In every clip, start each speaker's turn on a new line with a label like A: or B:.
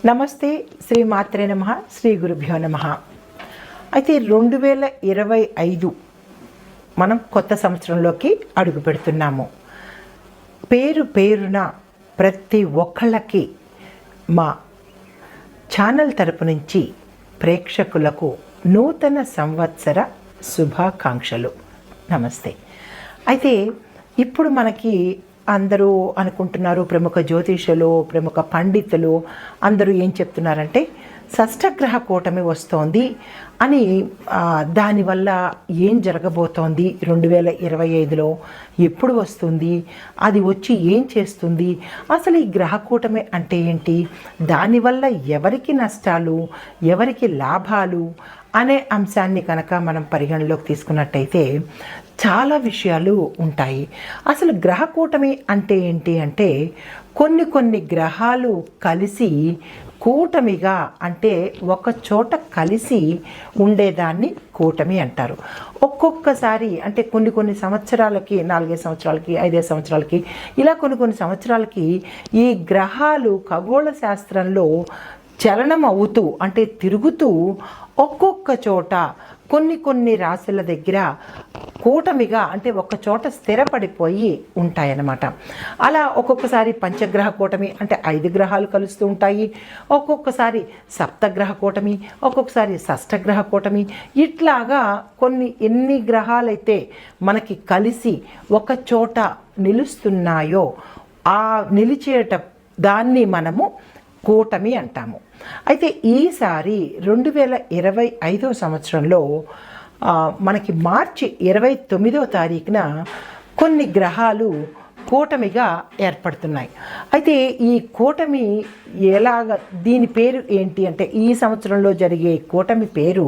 A: నమస్తే, శ్రీ మాత్రే నమః, శ్రీ గురుభ్యో నమః. అయితే 2025 మనం కొత్త సంవత్సరంలోకి అడుగు పెడుతున్నాము. పేరున ప్రతి ఒక్కళ్ళకి మా ఛానల్ తరపు నుంచి ప్రేక్షకులకు నూతన సంవత్సర శుభాకాంక్షలు. నమస్తే. అయితే ఇప్పుడు మనకి అందరూ అనుకుంటున్నారు, ప్రముఖ జ్యోతిషులు, ప్రముఖ పండితులు అందరూ ఏం చెప్తున్నారంటే షష్టగ్రహ కూటమి వస్తోంది అని. దానివల్ల ఏం జరగబోతోంది 2025లో, ఎప్పుడు వస్తుంది, అది వచ్చి ఏం చేస్తుంది, అసలు ఈ గ్రహ కూటమి అంటే ఏంటి, దానివల్ల ఎవరికి నష్టాలు ఎవరికి లాభాలు అనే అంశాన్ని కనుక మనం పరిగణలోకి తీసుకున్నట్టయితే చాలా విషయాలు ఉంటాయి. అసలు గ్రహ కూటమి అంటే ఏంటి అంటే కొన్ని గ్రహాలు కలిసి కూటమిగా, అంటే ఒక చోట కలిసి ఉండేదాన్ని కూటమి అంటారు. ఒక్కొక్కసారి అంటే కొన్ని సంవత్సరాలకి, 4 సంవత్సరాలకి, 5 సంవత్సరాలకి, ఇలా కొన్ని సంవత్సరాలకి ఈ గ్రహాలు ఖగోళ శాస్త్రంలో చలనం అవుతూ, అంటే తిరుగుతూ ఒక్కొక్క చోట కొన్ని రాశుల దగ్గర కూటమిగా, అంటే ఒక చోట స్థిరపడిపోయి ఉంటాయన్నమాట. అలా ఒక్కొక్కసారి పంచగ్రహ కూటమి, అంటే 5 గ్రహాలు కలుస్తూ ఉంటాయి. ఒక్కొక్కసారి సప్తగ్రహ కూటమి, ఒక్కొక్కసారి షష్టగ్రహ కూటమి. ఇట్లాగా ఎన్ని గ్రహాలైతే మనకి కలిసి ఒక చోట నిలుస్తున్నాయో ఆ నిలిచేట దాన్ని మనము కూటమి అంటాము. అయితే ఈసారి 2025 సంవత్సరంలో మనకి మార్చి 29వ తారీఖున కొన్ని గ్రహాలు కూటమిగా ఏర్పడుతున్నాయి. అయితే ఈ కూటమి దీని పేరు ఏంటి అంటే, ఈ సంవత్సరంలో జరిగే కూటమి పేరు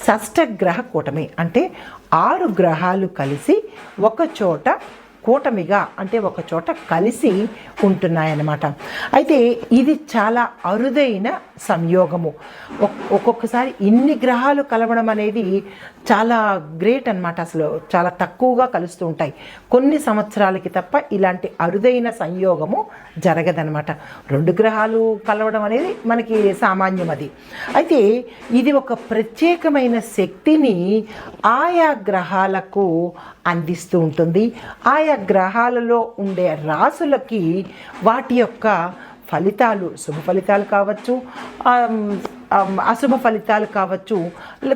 A: షష్టగ్రహ కూటమి. అంటే 6 గ్రహాలు కలిసి ఒక చోట కూటమిగా, అంటే ఒక చోట కలిసి ఉంటున్నాయన్నమాట. అయితే ఇది చాలా అరుదైన సంయోగము. ఒక్కొక్కసారి ఇన్ని గ్రహాలు కలవడం అనేది చాలా గ్రేట్ అన్నమాట. అసలు చాలా తక్కువగా కలుస్తూ ఉంటాయి. కొన్ని సంవత్సరాలకి తప్ప ఇలాంటి అరుదైన సంయోగము జరగదనమాట. 2 గ్రహాలు కలవడం అనేది మనకి సామాన్యం. అది అయితే ఇది ఒక ప్రత్యేకమైన శక్తిని ఆయా గ్రహాలకు అందిస్తూ ఉంటుంది. ఆయా గ్రహాలలో ఉండే రాసులకి వాటి యొక్క ఫలితాలు, శుభ ఫలితాలు కావచ్చు, అశుభ ఫలితాలు కావచ్చు,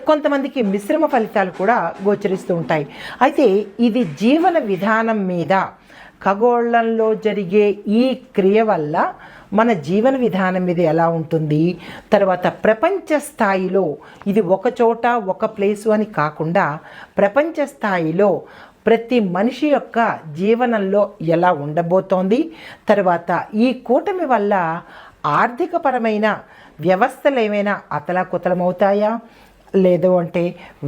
A: కొంతమందికి మిశ్రమ ఫలితాలు కూడా గోచరిస్తూ ఉంటాయి. అయితే ఇది జీవన విధానం మీద, ఖగోళంలో జరిగే ఈ క్రియ వల్ల మన జీవన విధానం మీద ఎలా ఉంటుంది, తర్వాత ప్రపంచ స్థాయిలో ఇది ఒక చోట ఒక ప్లేసు అని కాకుండా ప్రపంచ స్థాయిలో ప్రతి మనిషి యొక్క జీవనంలో ఎలా ఉండబోతోంది, తర్వాత ఈ కూటమి వల్ల ఆర్థికపరమైన వ్యవస్థలు ఏమైనా అతలాకుతలమవుతాయా, లేదు అంటే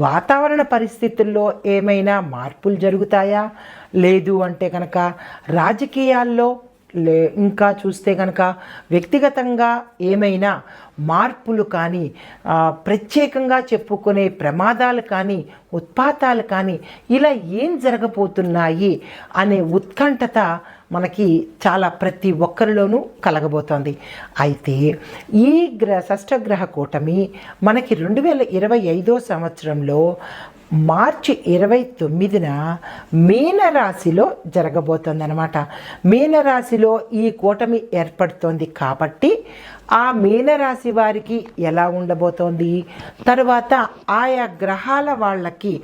A: వాతావరణ పరిస్థితుల్లో ఏమైనా మార్పులు జరుగుతాయా, లేదు అంటే కనుక రాజకీయాల్లో, ఇంకా చూస్తే కనుక వ్యక్తిగతంగా ఏమైనా మార్పులు కానీ, ప్రత్యేకంగా చెప్పుకునే ప్రమాదాలు కానీ, ఉత్పాతాలు కానీ, ఇలా ఏం జరగబోతున్నాయి అనే ఉత్కంఠత మనకి చాలా ప్రతి ఒక్కరిలోనూ కలగబోతోంది. అయితే ఈ షష్టగ్రహ కూటమి మనకి 2025 సంవత్సరంలో మార్చి 29న మీనరాశిలో జరగబోతోంది అనమాట. మీనరాశిలో ఈ కూటమి ఏర్పడుతోంది కాబట్టి ఆ మీనరాశి వారికి ఎలా ఉండబోతోంది, తర్వాత ఆయా గ్రహాల వాళ్ళకి,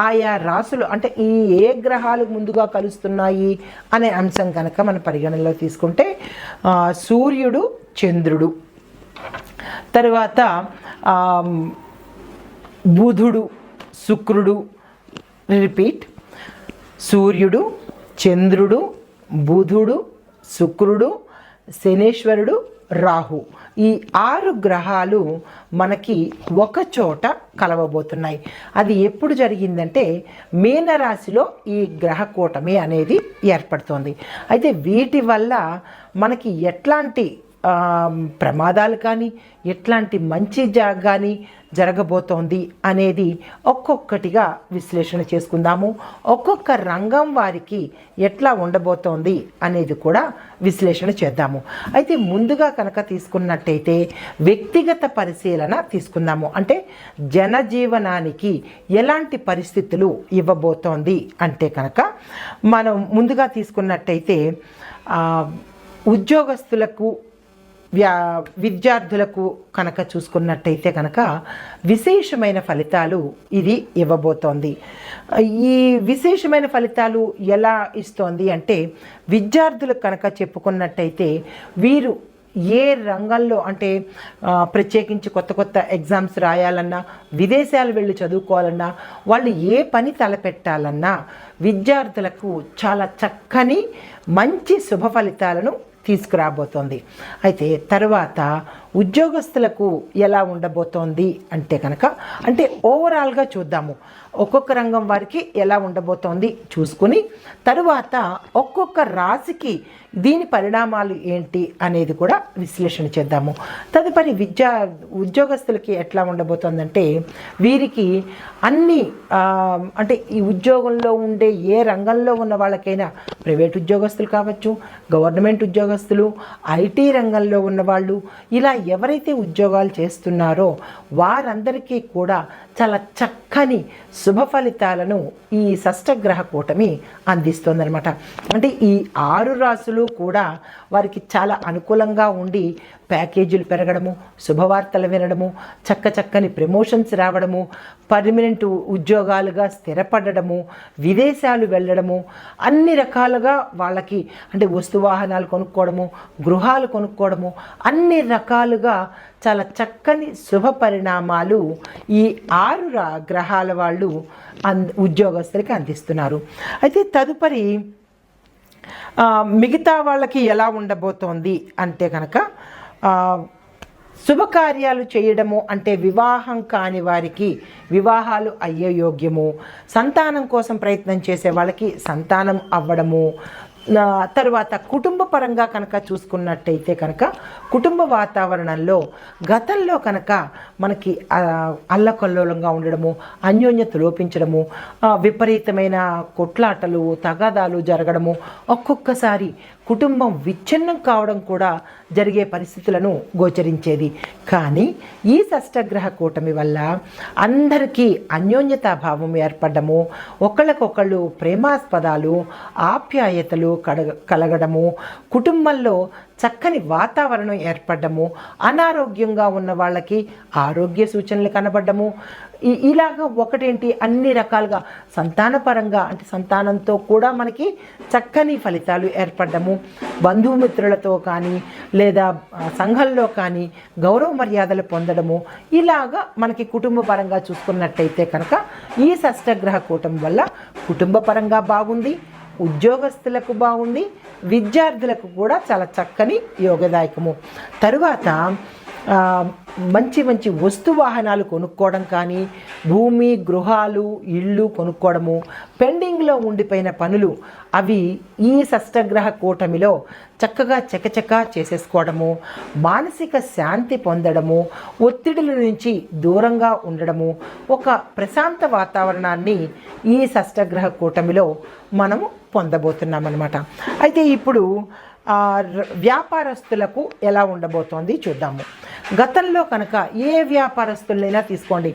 A: ఆయా రాశులు అంటే ఏ గ్రహాలు ముందుగా కలుస్తున్నాయి అనే అంశం కనుక మనం పరిగణనలో తీసుకుంటే సూర్యుడు, చంద్రుడు, తర్వాత బుధుడు, శుక్రుడు, రిపీట్, సూర్యుడు, చంద్రుడు, బుధుడు, శుక్రుడు, శనేశ్వరుడు, రాహు, ఈ 6 గ్రహాలు మనకి ఒక చోట కలవబోతున్నాయి. అది ఎప్పుడు జరిగిందంటే మీనరాశిలో ఈ గ్రహ కూటమి అనేది ఏర్పడుతోంది. అయితే వీటి వల్ల మనకి ఎట్లాంటి ప్రమాదాలు కానీ ఎట్లాంటి మంచి కానీ జరగబోతోంది అనేది ఒక్కొక్కటిగా విశ్లేషణ చేసుకుందాము. ఒక్కొక్క రంగం వారికి ఎట్లా ఉండబోతోంది అనేది కూడా విశ్లేషణ చేద్దాము. అయితే ముందుగా కనుక తీసుకున్నట్టయితే వ్యక్తిగత పరిశీలన తీసుకుందాము. అంటే జనజీవనానికి ఎలాంటి పరిస్థితులు ఇవ్వబోతోంది అంటే కనుక మనం ముందుగా తీసుకున్నట్టయితే ఉద్యోగస్తులకు విద్యార్థులకు కనుక చూసుకున్నట్టయితే కనుక విశేషమైన ఫలితాలు ఇది ఇవ్వబోతోంది. ఈ విశేషమైన ఫలితాలు ఎలా ఇస్తోంది అంటే విద్యార్థులకు కనుక చెప్పుకున్నట్టయితే వీరు ఏ రంగంలో అంటే ప్రత్యేకించి కొత్త కొత్త ఎగ్జామ్స్ రాయాలన్నా, విదేశాలు వెళ్ళి చదువుకోవాలన్నా, వాళ్ళు ఏ పని తలపెట్టాలన్నా విద్యార్థులకు చాలా చక్కని మంచి శుభ ఫలితాలను తీసుకురాబోతోంది. అయితే తర్వాత ఉద్యోగస్తులకు ఎలా ఉండబోతోంది అంటే కనుక అంటే ఓవరాల్గా చూద్దాము. ఒక్కొక్క రంగం వారికి ఎలా ఉండబోతోంది చూసుకుని తరువాత ఒక్కొక్క రాశికి దీని పరిణామాలు ఏంటి అనేది కూడా విశ్లేషణ చేద్దాము. తదుపరి ఉద్యోగస్తులకి ఎట్లా ఉండబోతోందంటే వీరికి అన్ని అంటే ఈ ఉద్యోగంలో ఉండే ఏ రంగంలో ఉన్న వాళ్ళకైనా ప్రైవేట్ ఉద్యోగస్తులు కావచ్చు, గవర్నమెంట్ ఉద్యోగస్తులు, ఐటీ రంగంలో ఉన్నవాళ్ళు, ఇలా ఎవరైతే ఉద్యోగాలు చేస్తున్నారో వారందరికీ కూడా చాలా చక్కని శుభ ఫలితాలను ఈ షష్టగ్రహ కూటమి అందిస్తుందన్నమాట. అంటే ఈ 6 రాసులు కూడా వారికి చాలా అనుకూలంగా ఉండి ప్యాకేజీలు పెరగడము, శుభవార్తలు వినడము, చక్కని ప్రమోషన్స్ రావడము, పర్మనెంట్ ఉద్యోగాలుగా స్థిరపడము, విదేశాలు వెళ్ళడము, అన్ని రకాలుగా వాళ్ళకి అంటే వస్తువాహనాలు కొనుక్కోవడము, గృహాలు కొనుక్కోవడము, అన్ని రకాలుగా చాలా చక్కని శుభ పరిణామాలు ఈ 6 గ్రహాల వాళ్ళు ఉద్యోగస్తులకి అందిస్తున్నారు. అయితే తదుపరి మిగతా వాళ్ళకి ఎలా ఉండబోతోంది అంటే కనుక శుభకార్యాలు చేయడము అంటే వివాహం కాని వారికి వివాహాలు అయ్యే యోగ్యము, సంతానం కోసం ప్రయత్నం చేసే వాళ్ళకి సంతానం అవ్వడము, తరువాత కుటుంబ పరంగా కనుక చూసుకున్నట్టయితే కనుక కుటుంబ వాతావరణంలో గతంలో కనుక మనకి అల్లకల్లోలంగా ఉండడము, అన్యోన్యత లోపించడము, విపరీతమైన కొట్లాటలు తగాదాలు జరగడము, ఒక్కొక్కసారి కుటుంబం విచ్ఛిన్నం కావడం కూడా జరిగే పరిస్థితులను గోచరించేది. కానీ ఈ షష్టగ్రహ కూటమి వల్ల అందరికీ అన్యోన్యతాభావం ఏర్పడము, ఒకళ్ళకొకళ్ళు ప్రేమాస్పదాలు ఆప్యాయతలు కలగడము, కుటుంబంలో చక్కని వాతావరణం ఏర్పడము, అనారోగ్యంగా ఉన్న వాళ్ళకి ఆరోగ్య సూచనలు కనబడము, ఇలాగ ఒకటేంటి అన్ని రకాలుగా సంతానపరంగా అంటే సంతానంతో కూడా మనకి చక్కని ఫలితాలు ఏర్పడము, బంధుమిత్రులతో కానీ లేదా సంఘంలో కానీ గౌరవ మర్యాదలు పొందడము, ఇలాగా మనకి కుటుంబ పరంగా చూసుకున్నట్టయితే కనుక ఈ షష్టగ్రహ కూటమి వల్ల కుటుంబ పరంగా బాగుంది, ఉద్యోగస్తులకు బాగుంది, విద్యార్థులకు కూడా చాలా చక్కని యోగదాయకము. తరువాత మంచి మంచి వస్తు వాహనాలు కొనుక్కోవడం కానీ, భూమి గృహాలు ఇళ్ళు కొనుక్కోవడము, పెండింగ్లో ఉండిపోయిన పనులు అవి ఈ షష్టగ్రహ కూటమిలో చక్కగా చకచకా చేసేసుకోవడము, మానసిక శాంతి పొందడము, ఒత్తిడుల నుంచి దూరంగా ఉండడము, ఒక ప్రశాంత వాతావరణాన్ని ఈ షష్టగ్రహ కూటమిలో మనము పొందబోతున్నామన్నమాట. అయితే ఇప్పుడు వ్యాపారస్తులకు ఎలా ఉండబోతోంది చూద్దాము. గతంలో కనుక ఏ వ్యాపారస్తులైనా తీసుకోండి,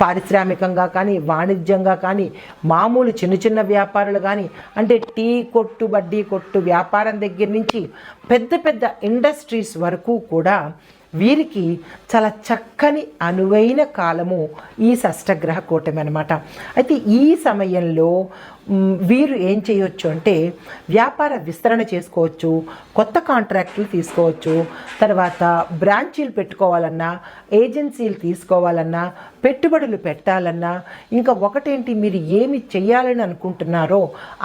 A: పారిశ్రామికంగా కానీ వాణిజ్యంగా కానీ మామూలు చిన్న చిన్న వ్యాపారులు కానీ అంటే టీ కొట్టు బడ్డీ కొట్టు వ్యాపారం దగ్గర నుంచి పెద్ద పెద్ద ఇండస్ట్రీస్ వరకు కూడా వీరికి చాలా చక్కని అనువైన కాలము ఈ షష్టగ్రహ కూటమి అన్నమాట. అయితే ఈ సమయంలో వీరు ఏం చేయొచ్చు అంటే వ్యాపార విస్తరణ చేసుకోవచ్చు, కొత్త కాంట్రాక్టులు తీసుకోవచ్చు, తర్వాత బ్రాంచీలు పెట్టుకోవాలన్నా, ఏజెన్సీలు తీసుకోవాలన్నా, పెట్టుబడులు పెట్టాలన్నా, ఇంకా ఒకటేంటి మీరు ఏమి చేయాలని అనుకుంటున్నారో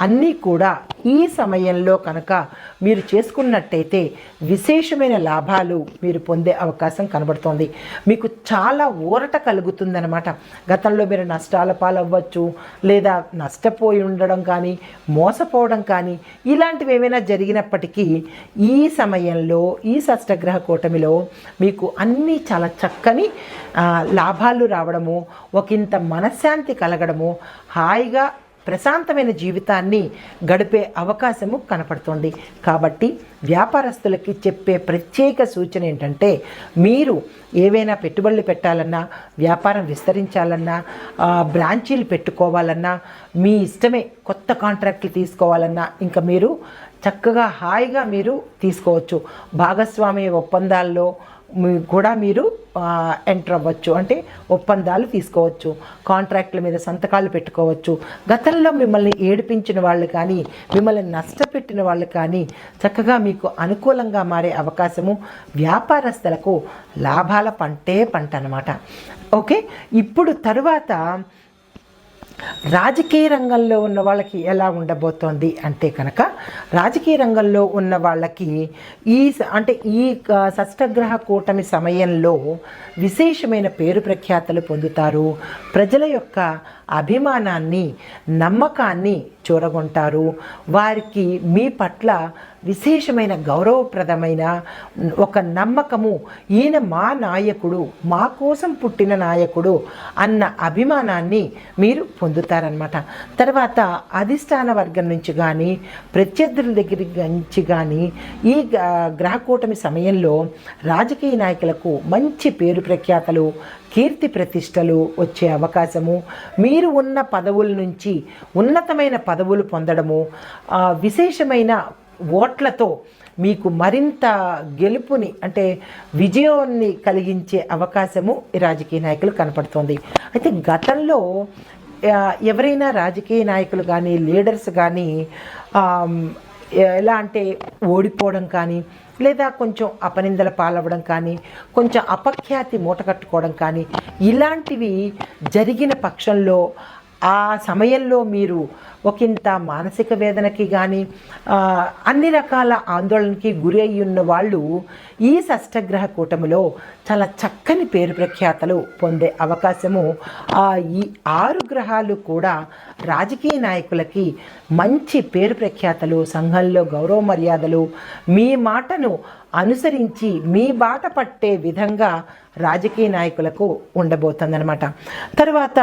A: అన్నీ కూడా ఈ సమయంలో కనుక మీరు చేసుకున్నట్టయితే విశేషమైన లాభాలు మీరు పొందే అవకాశం కనబడుతోంది. మీకు చాలా ఊరట కలుగుతుందన్నమాట. గతంలో మీరు నష్టాల పాలవ్వచ్చు లేదా నష్టపోయి ఉండడం కానీ, మోసపోవడం కానీ ఇలాంటివి ఏమైనా జరిగినప్పటికీ ఈ సమయంలో ఈ షష్టగ్రహ కూటమిలో మీకు అన్నీ చాలా చక్కని లాభాలు రావడము, ఒకంత మనశ్శాంతి కలగడము, హాయిగా ప్రశాంతమైన జీవితాన్ని గడిపే అవకాశము కనపడుతుంది. కాబట్టి వ్యాపారస్తులకి చెప్పే ప్రత్యేక సూచన ఏంటంటే, మీరు ఏవైనా పెట్టుబడులు పెట్టాలన్నా, వ్యాపారం విస్తరించాలన్నా, బ్రాంచీలు పెట్టుకోవాలన్నా, మీ ఇష్టమే కొత్త కాంట్రాక్టులు తీసుకోవాలన్నా ఇంకా మీరు చక్కగా హాయిగా మీరు తీసుకోవచ్చు. భాగస్వామ్య ఒప్పందాల్లో కూడా మీరు ఎంటర్ అవ్వచ్చు, అంటే ఒప్పందాలు తీసుకోవచ్చు, కాంట్రాక్టుల మీద సంతకాలు పెట్టుకోవచ్చు. గతంలో మిమ్మల్ని ఏడిపించిన వాళ్ళు కానీ, మిమ్మల్ని నష్టపెట్టిన వాళ్ళు కానీ చక్కగా మీకు అనుకూలంగా మారే అవకాశము, వ్యాపారస్తులకు లాభాల పంట అన్నమాట. ఓకే, ఇప్పుడు తరువాత రాజకీయ రంగంలో ఉన్న వాళ్ళకి ఎలా ఉండబోతోంది అంటే కనుక, రాజకీయ రంగంలో ఉన్న వాళ్ళకి ఈ షష్టగ్రహ కూటమి సమయంలో విశేషమైన పేరు ప్రఖ్యాతలు పొందుతారు. ప్రజల యొక్క అభిమానాన్ని, నమ్మకాన్ని చూరగొంటారు. వారికి మీ పట్ల విశేషమైన గౌరవప్రదమైన ఒక నమ్మకము, ఈయన మా నాయకుడు, మా కోసం పుట్టిన నాయకుడు అన్న అభిమానాన్ని మీరు పొందుతారనమాట. తర్వాత అధిష్టాన వర్గం నుంచి కానీ, ప్రత్యర్థుల దగ్గర నుంచి కానీ ఈ గ్రహకూటమి సమయంలో రాజకీయ నాయకులకు మంచి పేరు ప్రఖ్యాతలు, కీర్తి ప్రతిష్టలు వచ్చే అవకాశము, మీరు ఉన్న పదవుల నుంచి ఉన్నతమైన పదవులు పొందడము, విశేషమైన ఓట్లతో మీకు మరింత గెలుపుని అంటే విజయాన్ని కలిగించే అవకాశము ఈ రాజకీయ నాయకులు కనపడుతోంది. అయితే గతంలో ఎవరైనా రాజకీయ నాయకులు కానీ, లీడర్స్ కానీ ఎలా అంటే ఓడిపోవడం కానీ, లేదా కొంచెం అపనిందల పాలవ్వడం కానీ, కొంచెం అపఖ్యాతి మూటకట్టుకోవడం కానీ ఇలాంటివి జరిగిన పక్షంలో ఆ సమయంలో మీరు ఒకంత మానసిక వేదనకి కానీ, అన్ని రకాల ఆందోళనకి గురి అయి ఉన్న వాళ్ళు ఈ షష్టగ్రహ కూటమిలో చాలా చక్కని పేరు ప్రఖ్యాతలు పొందే అవకాశము, ఈ 6 గ్రహాలు కూడా రాజకీయ నాయకులకి మంచి పేరు ప్రఖ్యాతలు, సంఘంలో గౌరవ మర్యాదలు, మీ మాటను అనుసరించి మీ బాట పట్టే విధంగా రాజకీయ నాయకులకు ఉండబోతుందన్నమాట. తర్వాత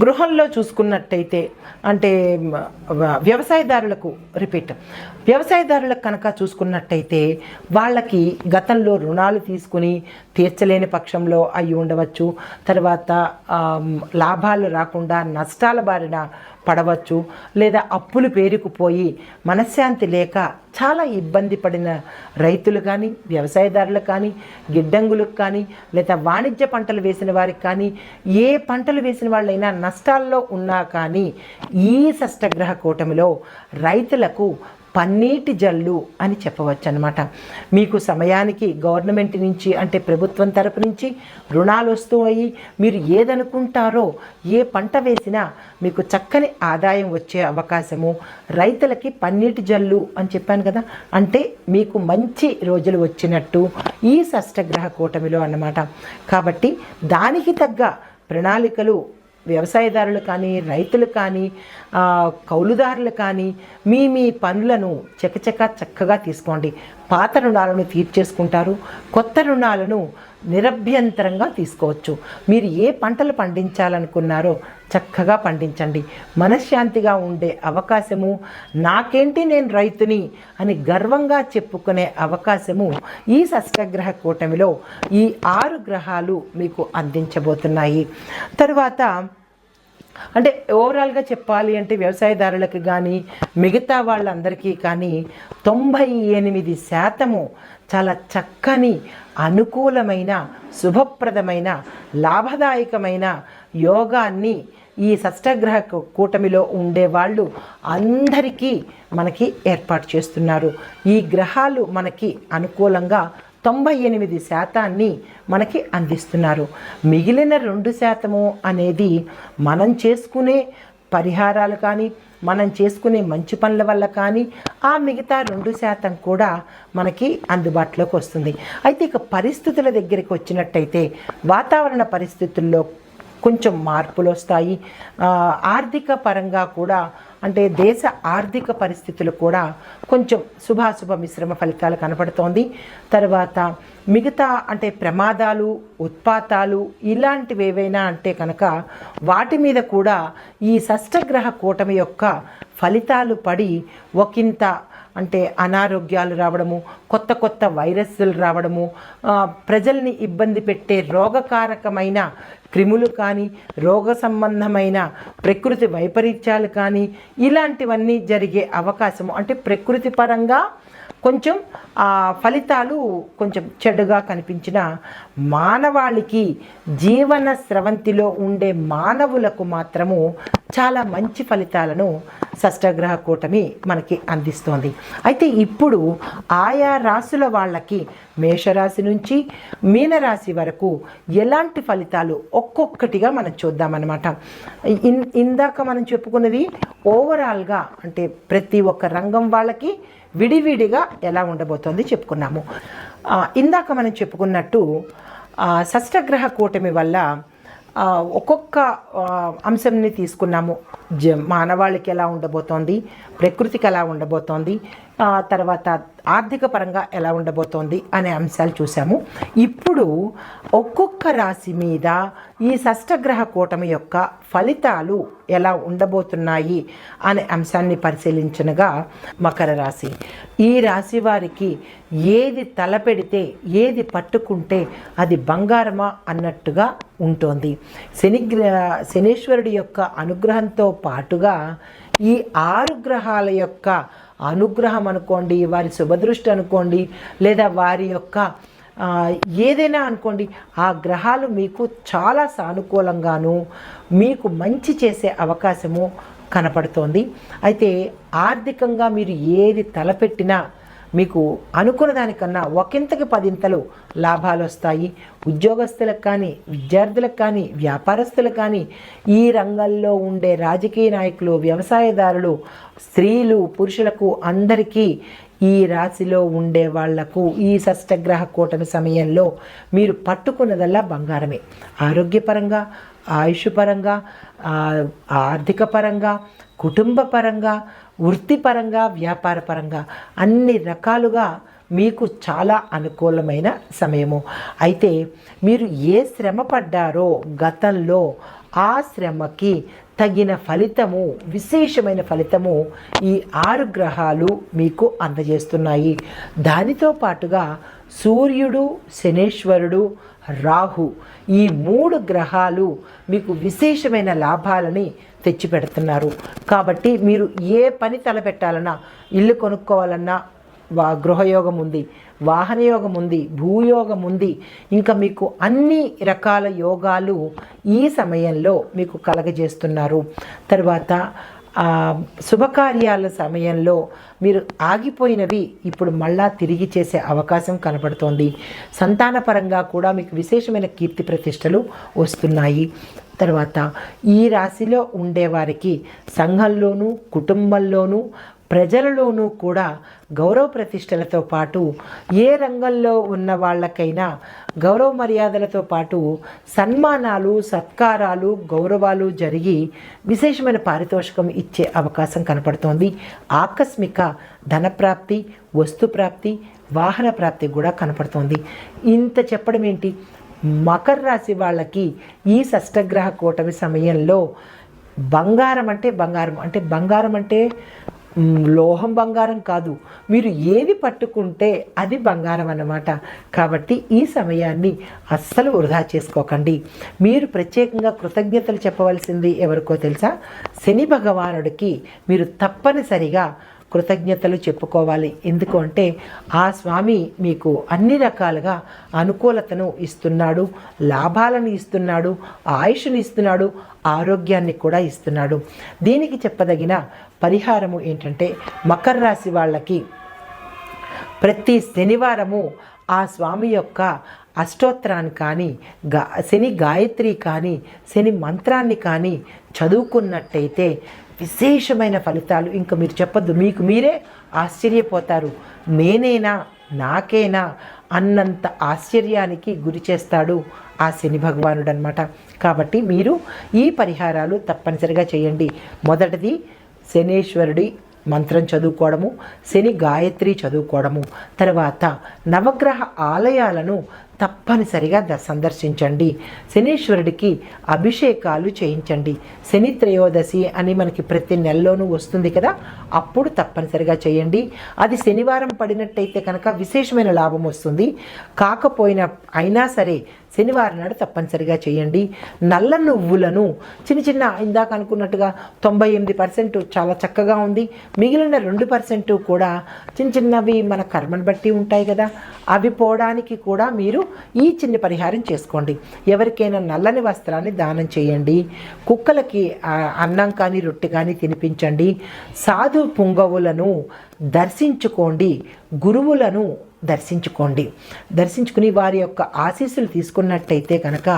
A: గృహంలో చూసుకున్నట్టయితే అంటే వ్యవసాయదారులకు కనుక చూసుకున్నట్టయితే వాళ్ళకి గతంలో రుణాలు తీసుకుని తీర్చలేని పక్షంలో అయి ఉండవచ్చు. తర్వాత లాభాలు రాకుండా నష్టాల బారిన పడవచ్చు, లేదా అప్పులు పేరుకుపోయి మనశ్శాంతి లేక చాలా ఇబ్బంది పడిన రైతులు కానీ, వ్యవసాయదారులకు కానీ, గిడ్డంగులకు కానీ, లేదా వాణిజ్య పంటలు వేసిన వారికి కానీ, ఏ పంటలు వేసిన వాళ్ళైనా నష్టాల్లో ఉన్నా కానీ ఈ షష్టగ్రహ కూటమిలో రైతులకు పన్నీటి జల్లు అని చెప్పవచ్చు అన్నమాట. మీకు సమయానికి గవర్నమెంట్ నుంచి అంటే ప్రభుత్వం తరపు నుంచి రుణాలు వస్తాయి. మీరు ఏదనుకుంటారో, ఏ పంట వేసినా మీకు చక్కని ఆదాయం వచ్చే అవకాశము, రైతులకి పన్నీటి జల్లు అని చెప్పాను కదా, అంటే మీకు మంచి రోజులు వచ్చినట్టు ఈ షష్టగ్రహ కూటమిలో అన్నమాట. కాబట్టి దానికి తగ్గ ప్రణాళికలు వ్యవసాయదారులు కానీ, రైతులు కానీ, కౌలుదారులు కానీ మీ పనులను చక్కగా తీసుకోండి. పాత రుణాలను తీర్చేసుకుంటారు, కొత్త రుణాలను నిరభ్యంతరంగా తీసుకోవచ్చు. మీరు ఏ పంటలు పండించాలనుకున్నారో చక్కగా పండించండి. మనశ్శాంతిగా ఉండే అవకాశము, నాకేంటి నేను రైతుని అని గర్వంగా చెప్పుకునే అవకాశము ఈ షష్టగ్రహ కూటమిలో ఈ 6 గ్రహాలు మీకు అందించబోతున్నాయి. తరువాత అంటే ఓవరాల్గా చెప్పాలి అంటే వ్యవసాయదారులకు కానీ, మిగతా వాళ్ళందరికీ కానీ 98% చాలా చక్కని, అనుకూలమైన, శుభప్రదమైన, లాభదాయకమైన యోగాన్ని ఈ షష్టగ్రహ కూటమిలో ఉండేవాళ్ళు అందరికీ మనకి ఏర్పాటు చేస్తున్నారు. ఈ గ్రహాలు మనకి అనుకూలంగా 98% మనకి అందిస్తున్నారు. మిగిలిన 2% అనేది మనం చేసుకునే పరిహారాలు కానీ, మనం చేసుకునే మంచి పనుల వల్ల కానీ ఆ మిగతా 2% కూడా మనకి అందుబాటులోకి వస్తుంది. అయితే ఇక పరిస్థితుల దగ్గరికి వచ్చినట్టయితే, వాతావరణ పరిస్థితుల్లో కొంచెం మార్పులు వస్తాయి. ఆర్థిక పరంగా కూడా అంటే దేశ ఆర్థిక పరిస్థితులు కూడా కొంచెం శుభాశుభ మిశ్రమ ఫలితాలు కనపడుతోంది. తర్వాత మిగతా అంటే ప్రమాదాలు, ఉత్పాతాలు ఇలాంటివి ఏవైనా అంటే కనుక వాటి మీద కూడా ఈ షష్టగ్రహ కూటమి యొక్క ఫలితాలు పడి ఒకంత అంటే అనారోగ్యాలు రావడము, కొత్త కొత్త వైరస్లు రావడము, ప్రజల్ని ఇబ్బంది పెట్టే రోగకారకమైన క్రిములు కానీ, రోగ సంబంధమైన ప్రకృతి వైపరీత్యాలు కానీ ఇలాంటివన్నీ జరిగే అవకాశము అంటే ప్రకృతి పరంగా కొంచెం ఫలితాలు కొంచెం చెడుగా కనిపించిన మానవాళికి జీవన స్రవంతిలో ఉండే మానవులకు మాత్రము చాలా మంచి ఫలితాలను షష్టగ్రహ కూటమి మనకి అందిస్తోంది. అయితే ఇప్పుడు ఆయా రాశుల వాళ్ళకి మేషరాశి నుంచి మీనరాశి వరకు ఎలాంటి ఫలితాలు ఒక్కొక్కటిగా మనం చూద్దామన్నమాట. ఇందాక మనం చెప్పుకున్నది ఓవరాల్గా అంటే ప్రతి ఒక్క రంగం వాళ్ళకి విడివిడిగా ఎలా ఉండబోతోంది చెప్పుకున్నాము. ఇందాక మనం చెప్పుకున్నట్టు షష్టగ్రహ కూటమి వల్ల ఒక్కొక్క అంశంని తీసుకున్నాము. మానవాళికి ఎలా ఉండబోతోంది, ప్రకృతికి ఎలా ఉండబోతోంది, తర్వాత ఆర్థిక పరంగా ఎలా ఉండబోతోంది అనే అంశాలు చూసాము. ఇప్పుడు ఒక్కొక్క రాశి మీద ఈ షష్టగ్రహ కూటమి యొక్క ఫలితాలు ఎలా ఉండబోతున్నాయి అనే అంశాన్ని పరిశీలించనగా మకర రాశి. ఈ రాశి వారికి ఏది తలపెడితే, ఏది పట్టుకుంటే అది బంగారమా అన్నట్టుగా ఉంటుంది. శనీశ్వరుడి యొక్క అనుగ్రహంతో పాటుగా ఈ 6 గ్రహాల యొక్క అనుగ్రహం అనుకోండి, వారి శుభదృష్టి అనుకోండి, లేదా వారి యొక్క ఏదైనా అనుకోండి, ఆ గ్రహాలు మీకు చాలా సానుకూలంగాను మీకు మంచి చేసే అవకాశము కనపడుతోంది. అయితే ఆర్థికంగా మీరు ఏది తలపెట్టినా మీకు అనుకున్న దానికన్నా ఒకంతకి 10 లాభాలు వస్తాయి. ఉద్యోగస్తులకు కానీ, విద్యార్థులకు కానీ, వ్యాపారస్తులకు కానీ, ఈ రంగంలో ఉండే రాజకీయ నాయకులు, వ్యవసాయదారులు, స్త్రీలు, పురుషులకు అందరికీ ఈ రాశిలో ఉండే వాళ్లకు ఈ షష్టగ్రహ కూటమి సమయంలో మీరు పట్టుకున్నదల్లా బంగారమే. ఆరోగ్యపరంగా, ఆయుష్ పరంగా, ఆర్థిక పరంగా, కుటుంబ పరంగా, వృత్తిపరంగా, వ్యాపార పరంగా అన్ని రకాలుగా మీకు చాలా అనుకూలమైన సమయము. అయితే మీరు ఏ శ్రమ పడ్డారో గతంలో ఆ శ్రమకి తగిన ఫలితము, విశేషమైన ఫలితము ఈ 6 గ్రహాలు మీకు అందజేస్తున్నాయి. దానితో పాటుగా సూర్యుడు, శనేశ్వరుడు, రాహు ఈ 3 గ్రహాలు మీకు విశేషమైన లాభాలని తెచ్చిపెడుతున్నారు. కాబట్టి మీరు ఏ పని తలపెట్టాలన్నా, ఇల్లు కొనుక్కోవాలన్నా గృహయోగం ఉంది, వాహన యోగం ఉంది, భూయోగం ఉంది, ఇంకా మీకు అన్ని రకాల యోగాలు ఈ సమయంలో మీకు కలగజేస్తున్నారు. తర్వాత శుభకార్యాల సమయంలో మీరు ఆగిపోయినవి ఇప్పుడు మళ్ళా తిరిగి చేసే అవకాశం కనపడుతోంది. సంతానపరంగా కూడా మీకు విశేషమైన కీర్తి ప్రతిష్టలు వస్తున్నాయి. తర్వాత ఈ రాశిలో ఉండేవారికి సంఘంలోనూ, కుటుంబంలోనూ, ప్రజలలోనూ కూడా గౌరవ ప్రతిష్టలతో పాటు ఏ రంగంలో ఉన్న వాళ్ళకైనా గౌరవ మర్యాదలతో పాటు సన్మానాలు, సత్కారాలు, గౌరవాలు జరిగి విశేషమైన పారితోషికం ఇచ్చే అవకాశం కనపడుతోంది. ఆకస్మిక ధనప్రాప్తి, వస్తుప్రాప్తి, వాహన ప్రాప్తి కూడా కనపడుతోంది. ఇంత చెప్పడం ఏంటి, మకర రాశి వాళ్ళకి ఈ షష్టగ్రహ కూటమి సమయంలో బంగారం అంటే లోహం బంగారం కాదు, మీరు ఏది పట్టుకుంటే అది బంగారం అన్నమాట. కాబట్టి ఈ సమయాన్ని అస్సలు వృధా చేసుకోకండి. మీరు ప్రత్యేకంగా కృతజ్ఞతలు చెప్పవలసింది ఎవరికో తెలుసా? శని భగవానుడికి మీరు తప్పనిసరిగా కృతజ్ఞతలు చెప్పుకోవాలి. ఎందుకు అంటే ఆ స్వామి మీకు అన్ని రకాలుగా అనుకూలతను ఇస్తున్నాడు, లాభాలను ఇస్తున్నాడు, ఆయుష్ని ఇస్తున్నాడు, ఆరోగ్యాన్ని కూడా ఇస్తున్నాడు. దీనికి చెప్పదగిన పరిహారము ఏంటంటే మకర రాశి వాళ్ళకి ప్రతి శనివారము ఆ స్వామి యొక్క అష్టోత్తరాన్ని కానీ, శని గాయత్రి కానీ, శని మంత్రాన్ని కానీ చదువుకున్నట్టయితే విశేషమైన ఫలితాలు ఇంకా మీరు చెప్పొద్దు, మీకు మీరే ఆశ్చర్యపోతారు. నేనేనా నాకేనా అన్నంత ఆశ్చర్యానికి గురి చేస్తాడు ఆ శని భగవానుడు అనమాట. కాబట్టి మీరు ఈ పరిహారాలు తప్పనిసరిగా చేయండి. మొదటిది శనేశ్వరుడి మంత్రం చదువుకోవడము, శని గాయత్రి చదువుకోవడము, తర్వాత నవగ్రహ ఆలయాలను తప్పనిసరిగా సందర్శించండి. శనీశ్వరుడికి అభిషేకాలు చేయించండి. శని త్రయోదశి అని మనకి ప్రతి నెలలోనూ వస్తుంది కదా, అప్పుడు తప్పనిసరిగా చేయండి. అది శనివారం పడినట్టయితే కనుక విశేషమైన లాభం వస్తుంది. అయినా సరే శనివారం నాడు తప్పనిసరిగా చేయండి. నల్ల నువ్వులను చిన్న ఇందాక అనుకున్నట్టుగా 98% చాలా చక్కగా ఉంది, మిగిలిన 2% కూడా చిన్నవి మన కర్మను బట్టి ఉంటాయి కదా, అవి పోవడానికి కూడా మీరు ఈ చిన్న పరిహారం చేసుకోండి. ఎవరికైనా నల్లని వస్త్రాన్ని దానం చేయండి. కుక్కలకి అన్నం కానీ రొట్టె కానీ తినిపించండి. సాధు పుంగవులను దర్శించుకోండి. గురువులను దర్శించుకుని వారి యొక్క ఆశీస్సులు తీసుకున్నట్టయితే కనుక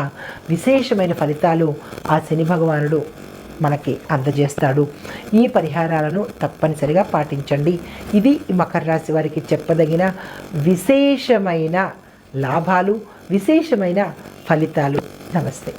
A: విశేషమైన ఫలితాలు ఆ శని భగవానుడు మనకి అందజేస్తాడు. ఈ పరిహారాలను తప్పనిసరిగా పాటించండి. ఇది మకర రాశి వారికి చెప్పదగిన విశేషమైన లాభాలు, విశేషమైన ఫలితాలు. నమస్తే.